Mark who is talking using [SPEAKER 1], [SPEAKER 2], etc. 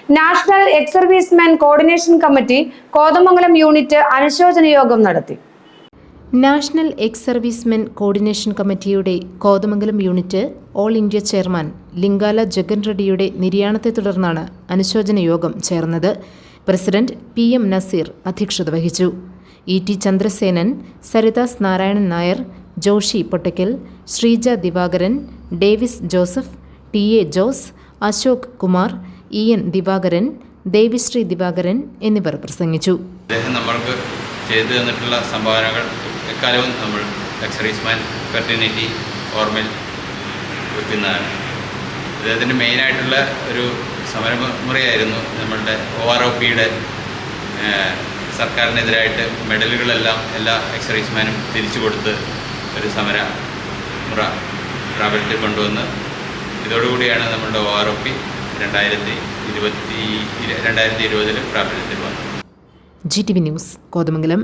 [SPEAKER 1] National ex servicemen coordination committee Kothamangalam unit അനുശോചന യോഗം നടത്തി.
[SPEAKER 2] നാഷണൽ എക്സ് സർവീസ്മെൻ കോർഡിനേഷൻ കമ്മിറ്റിയുടെ Kothamangalam unit all India chairman Lingala Jagan റെഡ്ഡിയുടെ നിര്യാണത്തെ തുടർന്നാണ് അനുശോചന യോഗം ചേർന്നത്. പ്രസിഡന്റ് PM നസീർ അധ്യക്ഷത വഹിച്ചു. ET Chandrasenan, Saridas Narayanan Nair, Joshy Pottakkal, Sreeja Divakaran, Davis Joseph, TA Jose, Ashok Kumar, EN Divakaran, Devisree Divakaran എന്നിവർ പ്രസംഗിച്ചു.
[SPEAKER 3] നമ്മൾക്ക് ചെയ്തു തന്നിട്ടുള്ള സംഭാവനകൾ എക്കാലവും നമ്മൾ എക്സ് സർവീസ്മാൻ ഫെർട്ടിനിറ്റി ഓർമ്മയിൽ വെക്കുന്നതാണ്. അദ്ദേഹത്തിൻ്റെ മെയിനായിട്ടുള്ള ഒരു സമരമുറയായിരുന്നു നമ്മളുടെ OROPയുടെ സർക്കാരിനെതിരായിട്ട് മെഡലുകളെല്ലാം എല്ലാ എക്സ് സർവീസ്മാനും തിരിച്ചു കൊടുത്ത് ഒരു സമര മുറ പ്രാബല്യത്തിൽ കൊണ്ടുവന്ന് ഇതോടുകൂടിയാണ് നമ്മളുടെ OROP 2020 പ്രാബല്യത്തിൽ വന്നത്.
[SPEAKER 2] GTV news Kothamangalam.